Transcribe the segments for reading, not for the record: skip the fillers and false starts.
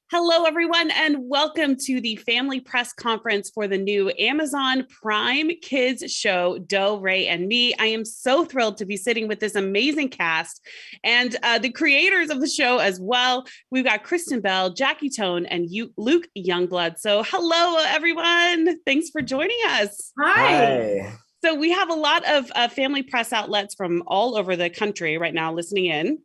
Hello, everyone, and welcome to the Family Press Conference for the new Amazon Prime Kids show, Doe, Ray, and Me. I am so thrilled to be sitting with this amazing cast and the creators of the show as well. We've got Kristen Bell, Jackie Tohn, and Luke Youngblood. So hello, everyone. Thanks for joining us. Hi. So we have a lot of family press outlets from all over the country right now listening in.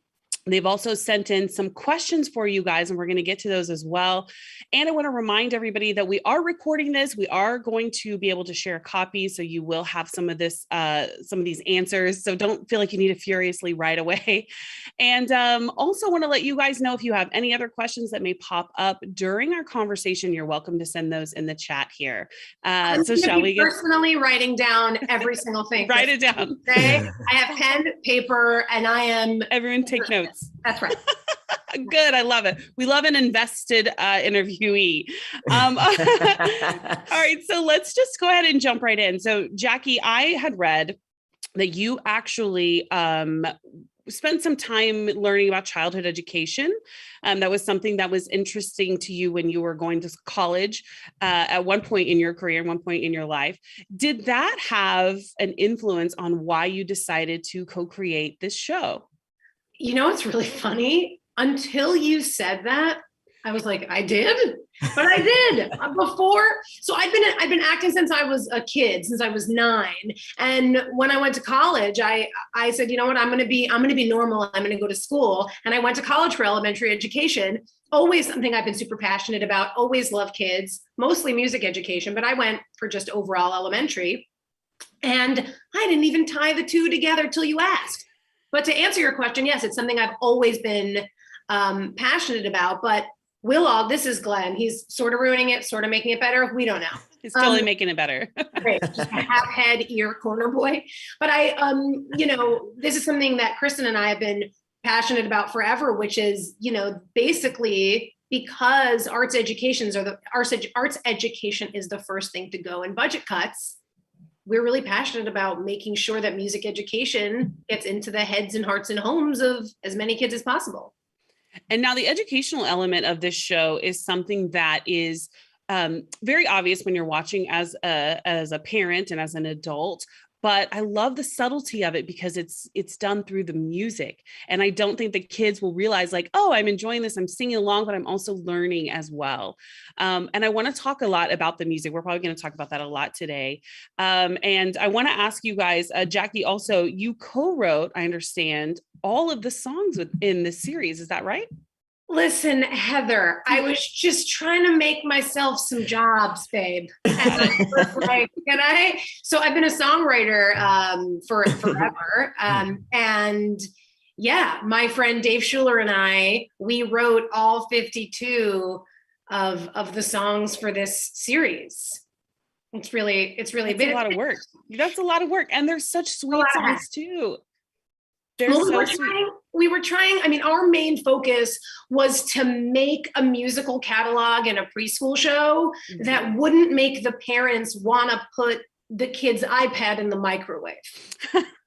They've also sent in some questions for you guys, and we're going to get to those as well. And I want to remind everybody that we are recording this. We are going to be able to share a copy, so you will have some of these answers. So don't feel like you need to furiously right away. And also want to let you guys know if you have any other questions that may pop up during our conversation, you're welcome to send those in the chat here. So shall we get personally writing down every single thing? Write it down. Okay? I have pen, paper, and I am. Everyone take notes. That's right. Good. I love it. We love an invested interviewee. All right. So let's just go ahead and jump right in. So Jackie, I had read that you actually spent some time learning about childhood education. That was something that was interesting to you when you were going to college at one point in your career, one point in your life. Did that have an influence on why you decided to co-create this show? You know, it's really funny. Until you said that, I was like, I did, but I did before. So I've been acting since I was a kid, since I was 9. And when I went to college, I said, you know what, I'm going to be normal. I'm going to go to school. And I went to college for elementary education. Always something I've been super passionate about. Always love kids, mostly music education, but I went for just overall elementary. And I didn't even tie the two together till you asked. But to answer your question, yes, it's something I've always been passionate about. But this is Glenn. He's sort of ruining it, sort of making it better. We don't know. He's totally making it better. Great, just a half head ear corner boy. But this is something that Kristen and I have been passionate about forever, which is, basically because arts education is the first thing to go in budget cuts. We're really passionate about making sure that music education gets into the heads and hearts and homes of as many kids as possible. And now the educational element of this show is something that is very obvious when you're watching as a parent and as an adult. But I love the subtlety of it because it's done through the music. And I don't think the kids will realize like, oh, I'm enjoying this, I'm singing along, but I'm also learning as well. And I want to talk a lot about the music. We're probably going to talk about that a lot today. And I want to ask you guys, Jackie, also, you co-wrote, I understand, all of the songs within this series. Is that right? Listen, Heather, I was just trying to make myself some jobs, babe. And I was like, can I? So I've been a songwriter for forever. And yeah, my friend Dave Schuler and I, we wrote all 52 of the songs for this series. It's really been a lot of work. That's a lot of work. And they're such sweet songs too. We were trying, our main focus was to make a musical catalog and a preschool show that wouldn't make the parents want to put the kid's iPad in the microwave.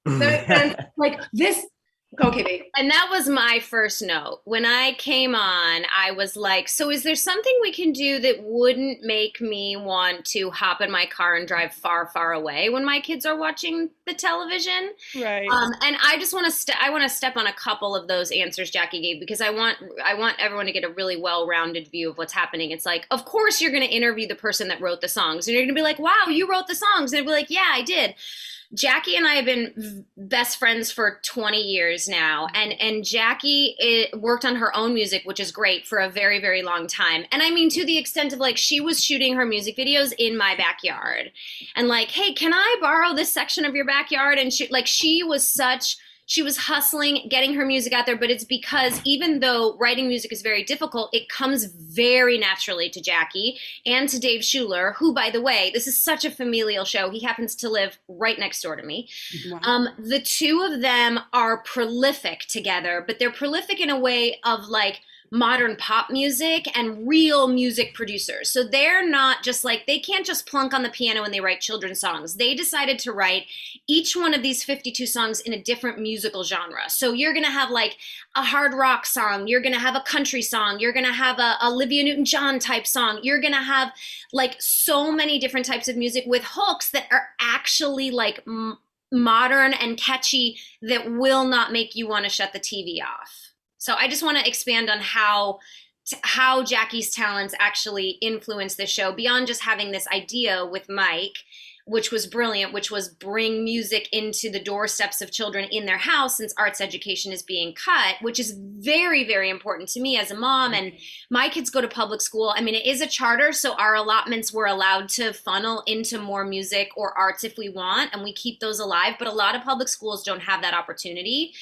Like this. Okay, babe. And that was my first note. When I came on, I was like, so is there something we can do that wouldn't make me want to hop in my car and drive far, far away when my kids are watching the television? Right. And I just want to step on a couple of those answers Jackie gave, because I want everyone to get a really well-rounded view of what's happening. It's like, of course you're going to interview the person that wrote the songs, and you're going to be like, wow, you wrote the songs. And they'll be like, yeah, I did. Jackie and I have been best friends for 20 years now. And Jackie worked on her own music, which is great, for a very, very long time. And I mean, to the extent of like, she was shooting her music videos in my backyard and like, hey, can I borrow this section of your backyard? And she was hustling, getting her music out there, but it's because even though writing music is very difficult, it comes very naturally to Jackie and to Dave Schuler, who, by the way, this is such a familial show. He happens to live right next door to me. Wow. The two of them are prolific together, but they're prolific in a way of like modern pop music and real music producers. So they're not just like, they can't just plunk on the piano when they write children's songs. They decided to write each one of these 52 songs in a different musical genre. So you're going to have like a hard rock song, you're going to have a country song, you're going to have a Olivia Newton-John type song, you're going to have like so many different types of music with hooks that are actually like modern and catchy that will not make you want to shut the TV off. So I just want to expand on how Jackie's talents actually influenced the show beyond just having this idea with Mike, which was brilliant, which was bring music into the doorsteps of children in their house since arts education is being cut, which is very, very important to me as a mom. And my kids go to public school. I mean, it is a charter, so our allotments were allowed to funnel into more music or arts if we want, and we keep those alive. But a lot of public schools don't have that opportunity.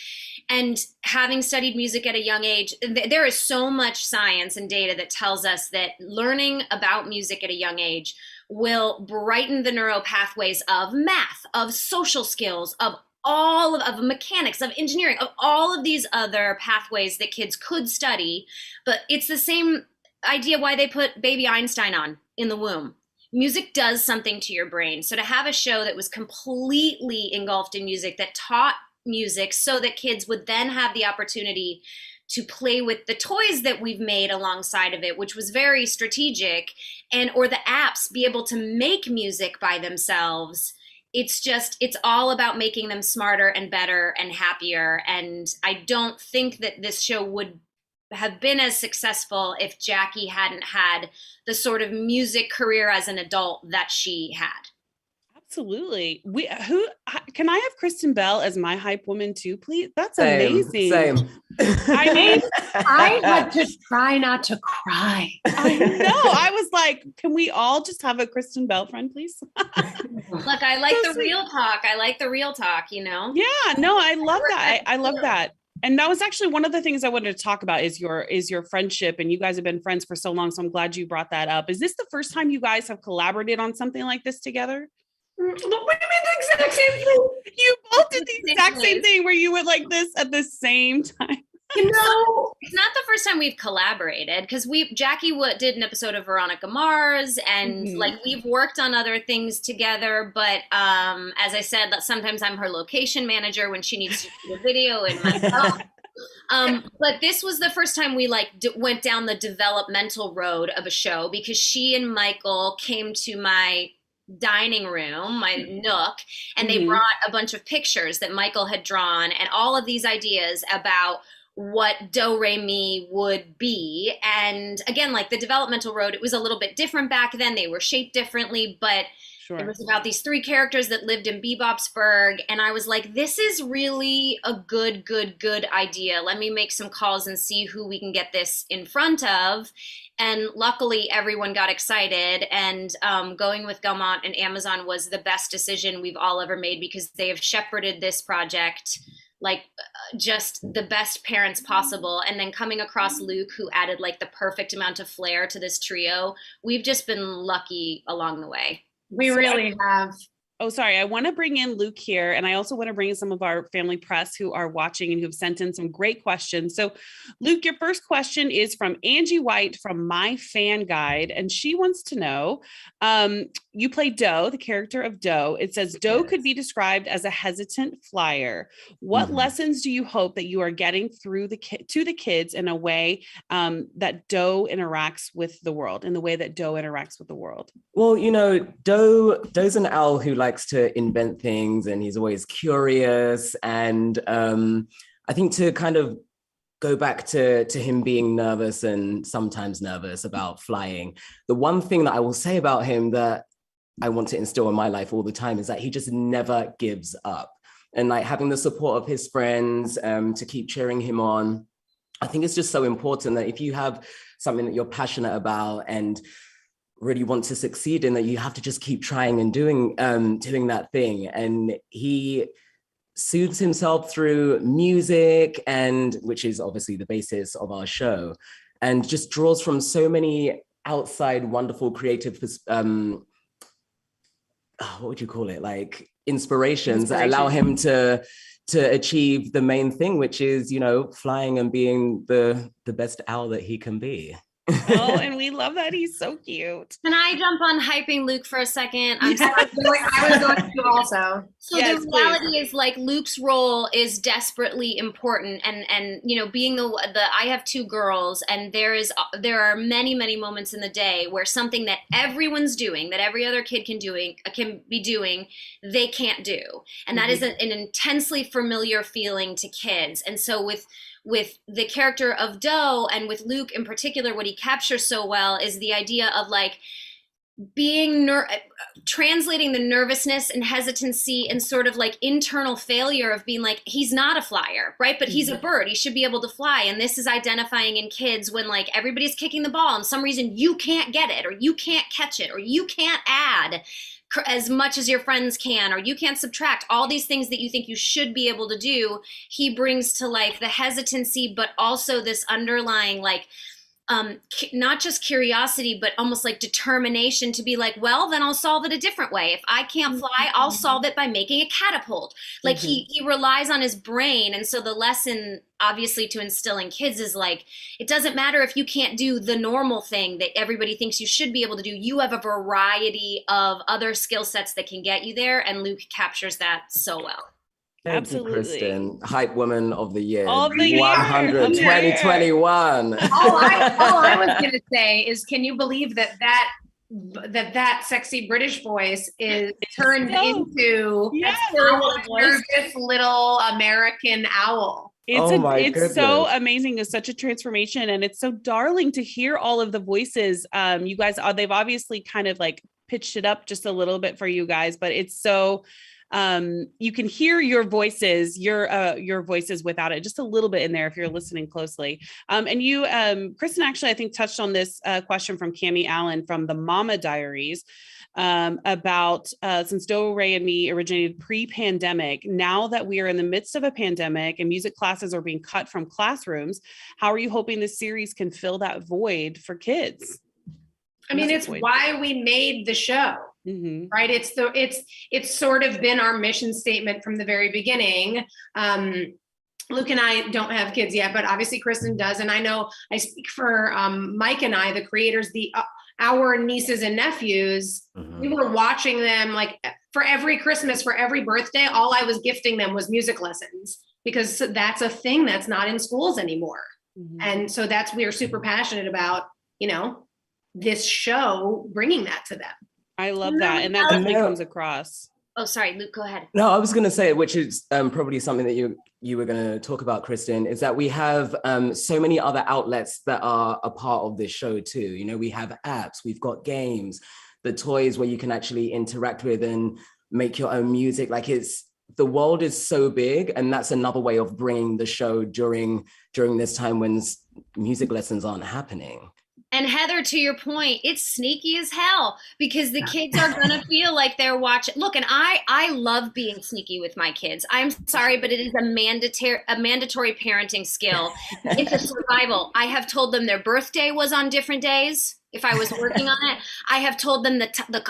And having studied music at a young age, there is so much science and data that tells us that learning about music at a young age will brighten the neural pathways of math, of social skills, of all of mechanics, of engineering, of all of these other pathways that kids could study. But it's the same idea why they put baby Einstein on in the womb. Music does something to your brain. So to have a show that was completely engulfed in music, that taught music so that kids would then have the opportunity to play with the toys that we've made alongside of it, which was very strategic, and or the apps be able to make music by themselves. It's all about making them smarter and better and happier. And I don't think that this show would have been as successful if Jackie hadn't had the sort of music career as an adult that she had. Absolutely. Can I have Kristen Bell as my hype woman too, please? That's amazing. Same. I mean, I had to try not to cry. I know. I was like, can we all just have a Kristen Bell friend, please? Look, I like the real talk. I like the real talk, you know? Yeah, no, I love that. I love that. And that was actually one of the things I wanted to talk about is your friendship, and you guys have been friends for so long. So I'm glad you brought that up. Is this the first time you guys have collaborated on something like this together? We made the exact same thing. You both did the exact same thing where you went like this at the same time. You know, it's not the first time we've collaborated, because Jackie did an episode of Veronica Mars, and like we've worked on other things together. But as I said, sometimes I'm her location manager when she needs to do a video in myself. But this was the first time we went down the developmental road of a show, because she and Michael came to my dining room, my nook, and they brought a bunch of pictures that Michael had drawn and all of these ideas about what Do Re Mi would be. And again, like the developmental road, it was a little bit different back then. They were shaped differently, but it was about these three characters that lived in Bebopsburg. And I was like, this is really a good idea. Let me make some calls and see who we can get this in front of. And luckily, everyone got excited. And going with Gaumont and Amazon was the best decision we've all ever made, because they have shepherded this project like just the best parents possible. And then coming across Luke, who added like the perfect amount of flair to this trio. We've just been lucky along the way. We really have. Oh, sorry. I want to bring in Luke here. And I also want to bring in some of our family press who are watching and who've sent in some great questions. So Luke, your first question is from Angie White from My Fan Guide. And she wants to know, you play Do, the character of Do. It says Do could be described as a hesitant flyer. What lessons do you hope that you are getting through to the kids in a way that Do interacts with the world, in the way that Do interacts with the world? Well, you know, Do's an owl who likes to invent things, and he's always curious. And I think to kind of go back to him being nervous and sometimes nervous about flying, the one thing that I will say about him that I want to instill in my life all the time is that he just never gives up. And like having the support of his friends to keep cheering him on, I think it's just so important that if you have something that you're passionate about and really want to succeed in, that you have to just keep trying and doing that thing. And he soothes himself through music, and which is obviously the basis of our show, and just draws from so many outside wonderful creative what would you call it, like inspirations that allow him to achieve the main thing, which is, you know, flying and being the best owl that he can be. Oh, and we love that. He's so cute. Can I jump on hyping Luke for a second? I'm sorry. I was going to also. So yes, the reality is, like, Luke's role is desperately important, and you know, being the I have 2 girls, and there are many moments in the day where something that everyone's doing, that every other kid can be doing, they can't do, and that is an intensely familiar feeling to kids. And so with the character of Doe, and with Luke in particular, what he captures so well is the idea of, like, being translating the nervousness and hesitancy and sort of like internal failure of being like, he's not a flyer, right? But he's a bird. He should be able to fly. And this is identifying in kids when, like, everybody's kicking the ball and some reason you can't get it, or you can't catch it, or you can't add as much as your friends can, or you can't subtract, all these things that you think you should be able to do. He brings to life the hesitancy, but also this underlying, like, not just curiosity, but almost like determination to be like, well, then I'll solve it a different way. If I can't fly, I'll solve it by making a catapult. Like, he relies on his brain. And so the lesson, obviously, to instill in kids is, like, it doesn't matter if you can't do the normal thing that everybody thinks you should be able to do. You have a variety of other skill sets that can get you there. And Luke captures that so well. Thank Absolutely. you, Kristen, Hype Woman of the Year, Of the year. 100, 2021. All I was going to say is, can you believe that sexy British voice is turned into a nervous little American owl? It's so amazing. It's such a transformation, and it's so darling to hear all of the voices. You guys, they've obviously kind of like pitched it up just a little bit for you guys, but it's so you can hear your voices without it, just a little bit in there if you're listening closely. And you, Kristen, actually, I think touched on this question from Cammie Allen from the Mama Diaries about since Do, Re, and Me originated pre-pandemic. Now that we are in the midst of a pandemic and music classes are being cut from classrooms, how are you hoping this series can fill that void for kids? I mean, it's why we made the show. Right. It's sort of been our mission statement from the very beginning. Luke and I don't have kids yet, but obviously Kristen does. And I know I speak for Mike and I, the creators, our nieces and nephews. We were watching them, like, for every Christmas, for every birthday. All I was gifting them was music lessons, because that's a thing that's not in schools anymore. And so we are super passionate about, you know, this show, bringing that to them. I love that. And that definitely comes across. Oh, sorry, Luke, go ahead. No, I was going to say, which is probably something that you were going to talk about, Kristen, is that we have so many other outlets that are a part of this show too. You know, we have apps, we've got games, the toys where you can actually interact with and make your own music. Like, the world is so big, and that's another way of bringing the show during this time when music lessons aren't happening. And Heather, to your point, it's sneaky as hell, because the kids are going to feel like they're watching. Look, and I love being sneaky with my kids. I'm sorry, but it is a mandatory parenting skill. It's a survival. I have told them their birthday was on different days. If I was working on it, I have told them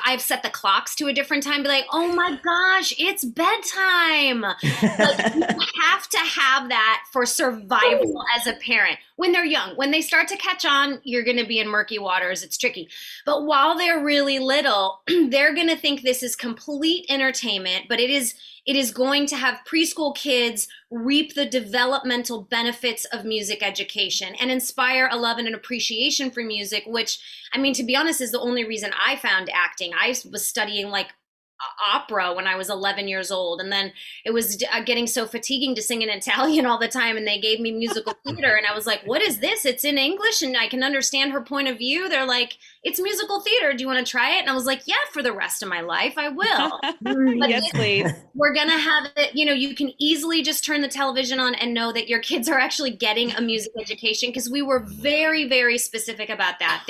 I've set the clocks to a different time. Be like, oh my gosh, it's bedtime. Like, you have to have that for survival as a parent when they're young. When they start to catch on, you're going to be in murky waters. It's tricky. But while they're really little, they're going to think this is complete entertainment, but it is going to have preschool kids reap the developmental benefits of music education and inspire a love and an appreciation for music, which, I mean, to be honest, is the only reason I found acting. I was studying, like, opera when I was 11 years old. And then it was getting so fatiguing to sing in Italian all the time. And they gave me musical theater. And I was like, what is this? It's in English and I can understand her point of view. They're like, it's musical theater. Do you want to try it? And I was like, yeah, for the rest of my life, I will. Yes, please. We're going to have it, you know, you can easily just turn the television on and know that your kids are actually getting a music education, because we were very, very specific about that.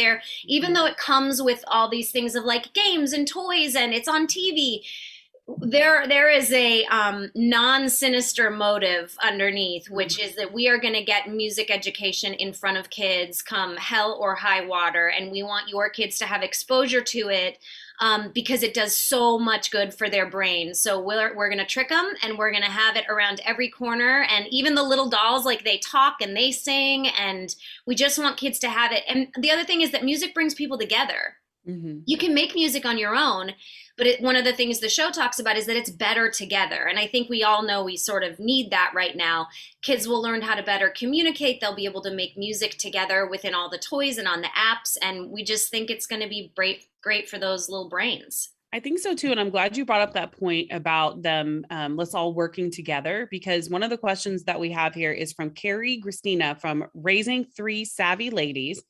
Even though it comes with all these things of, like, games and toys and it's on TV, there is a non-sinister motive underneath, which is that we are going to get music education in front of kids come hell or high water, and we want your kids to have exposure to it because it does so much good for their brains. So we're going to trick them, and we're going to have it around every corner, and even the little dolls, like they talk and they sing, and we just want kids to have it. And the other thing is that music brings people together. Mm-hmm. You can make music on your own, but one of the things the show talks about is that it's better together. And I think we all know we sort of need that right now. Kids will learn how to better communicate. They'll be able to make music together within all the toys and on the apps. And we just think it's going to be great for those little brains. I think so too. And I'm glad you brought up that point about them. Let's all working together, because one of the questions that we have here is from Carrie Christina from Raising Three Savvy Ladies.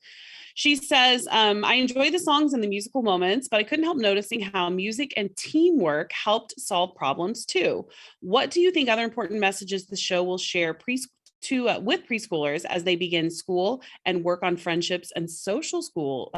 She says, I enjoy the songs and the musical moments, but I couldn't help noticing how music and teamwork helped solve problems too. What do you think other important messages the show will share with preschoolers as they begin school and work on friendships and social skills?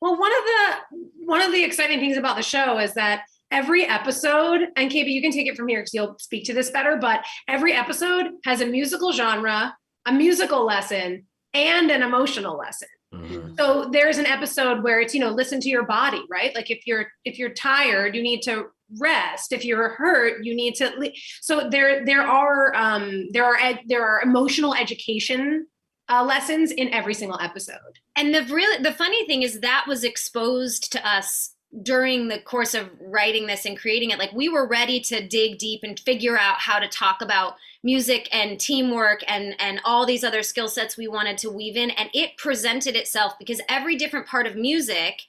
Well, one of the exciting things about the show is that every episode, and KB, you can take it from here because you'll speak to this better, but every episode has a musical genre, a musical lesson, and an emotional lesson. Mm-hmm. So there's an episode where it's, listen to your body, right? Like if you're tired, you need to rest. If you're hurt, you need to. So there are emotional education lessons in every single episode. And the funny thing is that was exposed to us during the course of writing this and creating it. Like, we were ready to dig deep and figure out how to talk about music and teamwork and all these other skill sets we wanted to weave in. And it presented itself because every different part of music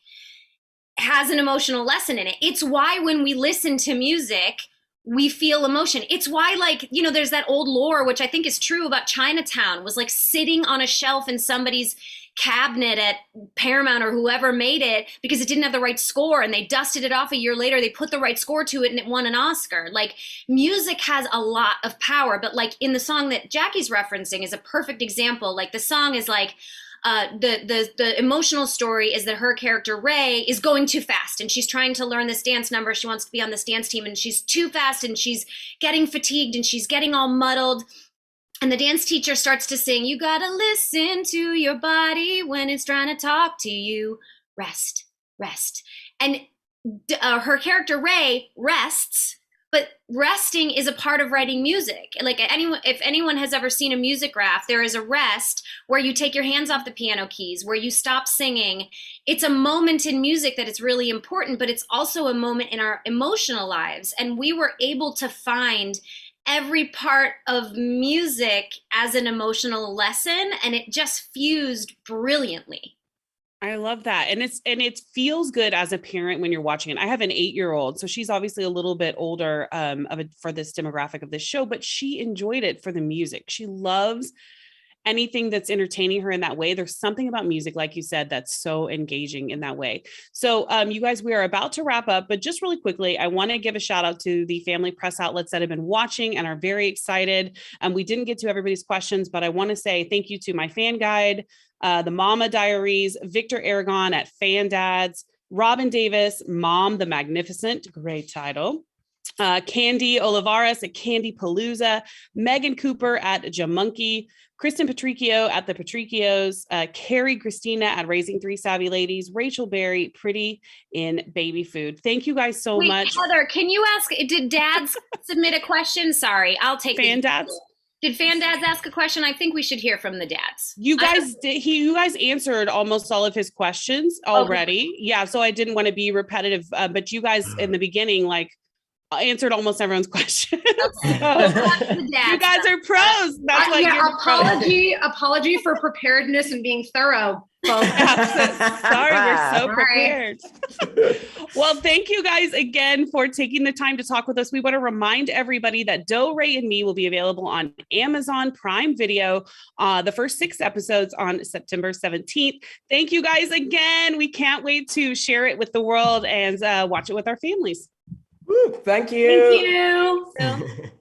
has an emotional lesson in it. It's why when we listen to music, we feel emotion. It's why, there's that old lore, which I think is true about Chinatown, was like sitting on a shelf in somebody's cabinet at Paramount or whoever made it because it didn't have the right score, and they dusted it off a year later. They put the right score to it and it won an Oscar. Like, music has a lot of power, but like in the song that Jackie's referencing is a perfect example. Like, the song is like, the emotional story is that her character Ray is going too fast and she's trying to learn this dance number. She wants to be on this dance team and she's too fast and she's getting fatigued and she's getting all muddled. And the dance teacher starts to sing, "You gotta listen to your body when it's trying to talk to you. Rest, rest." And her character Ray rests, but resting is a part of writing music. Like, if anyone has ever seen a music graph, there is a rest where you take your hands off the piano keys, where you stop singing. It's a moment in music that is really important, but it's also a moment in our emotional lives. And we were able to find every part of music as an emotional lesson, and it just fused brilliantly. I love that. And it feels good as a parent when you're watching it. I have an 8-year-old, so she's obviously a little bit older for this demographic of this show, but she enjoyed it for the music. She loves anything that's entertaining her in that way. There's something about music, like you said, that's so engaging in that way. So you guys, we are about to wrap up, but just really quickly, I want to give a shout out to the family press outlets that have been watching and are very excited. We didn't get to everybody's questions, but I want to say thank you to My Fan Guide, the Mama Diaries, Victor Aragon at Fan Dads, Robin Davis, Mom the Magnificent, great title. Candy Olivares at Candy Palooza, Megan Cooper at Jamonkey, Kristen Patricio at the Patricios, Carrie Christina at Raising Three Savvy Ladies, Rachel Berry, Pretty in Baby Food. Thank you guys so much. Heather, can you ask, did dads submit a question? Sorry, I'll take Fan Dads. Did Fan Dads ask a question? I think we should hear from the dads. You guys did. You guys answered almost all of his questions already. Okay. Yeah, so I didn't want to be repetitive, but you guys in the beginning, answered almost everyone's question. So, you guys are pros. That's apology for preparedness and being thorough. Sorry, we're so prepared. Well, thank you guys again for taking the time to talk with us. We want to remind everybody that Do, Ray, and Me will be available on Amazon Prime Video, the first 6 episodes on September 17th. Thank you guys again. We can't wait to share it with the world and watch it with our families. Woo, thank you. Thank you.